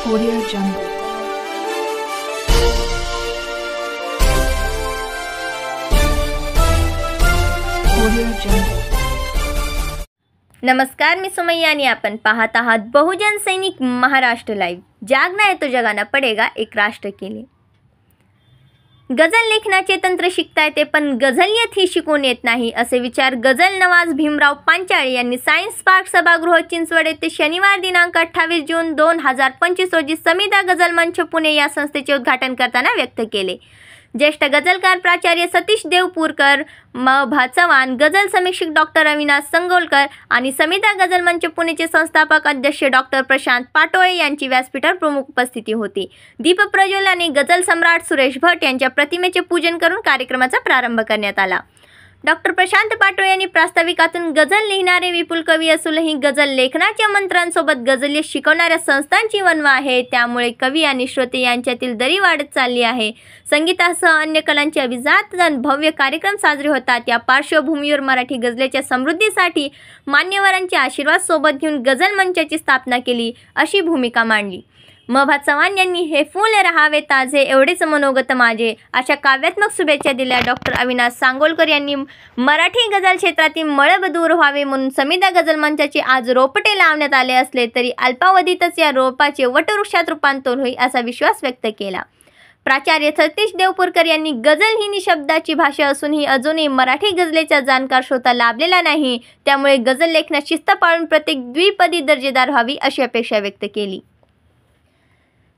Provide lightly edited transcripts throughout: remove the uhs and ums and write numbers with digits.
Audio Jungle. Audio Jungle. नमस्कार, मी सुमैया आणि आपण पाहत आहात बहुजन सैनिक महाराष्ट्र लाईव्ह. जागना है तो जगाना पडेगा, एक राष्ट्र के लिए. गझल लेखनाचे तंत्र शिकता येते, पण गझलियत ही शिकून येत नाही, असे विचार गझल नवाज भीमराव पांचाळे यांनी सायन्स पार्क सभागृह चिंचवड येथे शनिवार दिनांक 28 जून 2025 रोजी समिधा गझल मंच पुणे या संस्थेचे उद्घाटन करताना व्यक्त केले. ज्येष्ठ गझलकार प्राचार्य सतीश देवपूरकर, म.भा. चव्हाण, गझल समीक्षक डॉक्टर अविनाश संगोलकर आणि समिधा गझल मंच पुणेचे संस्थापक अध्यक्ष डॉक्टर प्रशांत पाटोळे यांची व्यासपीठावर प्रमुख उपस्थिती होती. दीप प्रज्वल आणि गझल सम्राट सुरेश भट यांच्या प्रतिमेचे पूजन करून कार्यक्रमाचा प्रारंभ करण्यात आला. डॉक्टर प्रशांत पाटोळे यांनी प्रास्ताविकातून गझल लिहिणारे विपुल कवी असूनही गझल लेखनाच्या मंत्रांसोबत गझलियत शिकवणाऱ्या संस्थांची वणवा आहे, त्यामुळे कवी आणि श्रोते यांच्यातील दरी वाढत चालली आहे. संगीतासह अन्य कलांचे अभिजात भव्य कार्यक्रम साजरे होतात. या पार्श्वभूमीवर मराठी गझलेच्या समृद्धीसाठी मान्यवरांचे आशीर्वाद सोबत घेऊन गझल मंचाची स्थापना केली, अशी भूमिका मांडली. म.भा. चव्हाण यांनी हे फूल राहावे ताजे एवढेच मनोगत माझे, अशा काव्यात्मक शुभेच्छा दिल्या. डॉक्टर अविनाश सांगोलकर यांनी मराठी गझल क्षेत्रातील मळब दूर व्हावे म्हणून समिधा गझल मंचाचे आज रोपटे लावण्यात आले असले तरी अल्पावधीतच या रोपाचे वटवृक्षात रूपांतर होईल, असा विश्वास व्यक्त केला. प्राचार्य सतीश देवपूरकर यांनी गझल ही निशब्दाची भाषा असूनही अजूनही मराठी गझलेचा जाणकार श्रोता लाभलेला नाही, त्यामुळे गझल लेखनात शिस्त पाळून प्रत्येक द्विपदी दर्जेदार व्हावी, अशी अपेक्षा व्यक्त केली.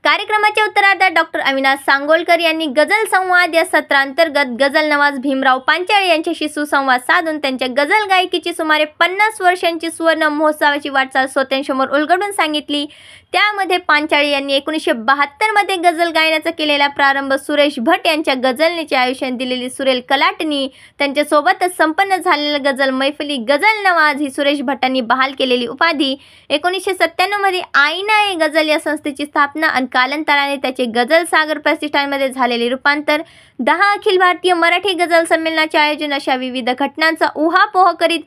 कार्यक्रमाच्या उत्तरार्धात डॉक्टर अविनाश सांगोलकर यांनी गझल संवाद या सत्रांतर्गत गझल नवाज भीमराव पांचाळे यांच्याशी सुसंवाद साधून त्यांच्या गझल गायकीची सुमारे 50 वर्षांची सुवर्ण महोत्सवाची वाटचाल श्रोत्यांसमोर उलगडून सांगितली. त्यामध्ये पांचाळे यांनी 1972 मध्ये गझल गायनाचा केलेला प्रारंभ, सुरेश भट यांच्या गझलनेचे आयुष्यात दिलेली सुरेल कलाटणी, त्यांच्यासोबतच संपन्न झालेल्या गझल मैफिली गझल नवाज ही सुरेश भटांनी बहाल केलेली उपाधी, 1997 मध्ये आईना ए गझल या संस्थेची स्थापना आणि कालांतराने त्याचे गझल सागर प्रतिष्ठानमध्ये झालेले रूपांतर, 10 अखिल भारतीय मराठी गझल संमेलनाचे आयोजन, अशा विविध घटनांचा उहापोह करीत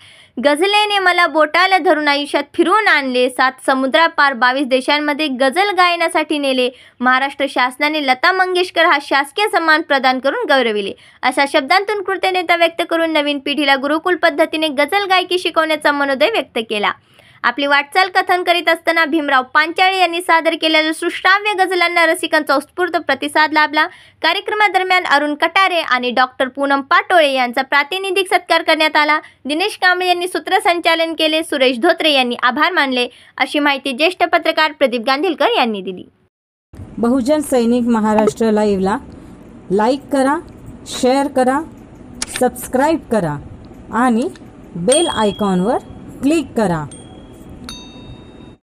गझलेने मला बोटाला धरून आयुष्यात फिरवून आणले. 7 समुद्रापार 22 देशांमध्ये गझल गायनासाठी नेले. महाराष्ट्र शासनाने लता मंगेशकर हा शासकीय सन्मान प्रदान करून गौरविले, अशा शब्दांतून कृतज्ञता व्यक्त करून नवीन पिढीला गुरुकुल पद्धतीने गझल गायकी शिकवण्याचा मनोदय व्यक्त केला. आपली वाटचाल कथन करीत असताना भीमराव पांचाळे यांनी सादर केलेल्या सुश्राव्य गझलांना रसिकांचा उत्स्फूर्त प्रतिसाद लाभला. कार्यक्रमादरम्यान अरुण कटारे आणि डॉक्टर पूनम पाटोळे यांचा प्रातिनिधिक सत्कार करण्यात आला. दिनेश कांबळे यांनी सूत्रसंचालन केले. सुरेश धोत्रे यांनी आभार मानले, अशी माहिती ज्येष्ठ पत्रकार प्रदीप गांधीलकर यांनी दिली. बहुजन सैनिक महाराष्ट्र लाईव्हला लाईक करा, शेअर करा, सबस्क्राईब करा आणि बेल आयकॉनवर क्लिक करा.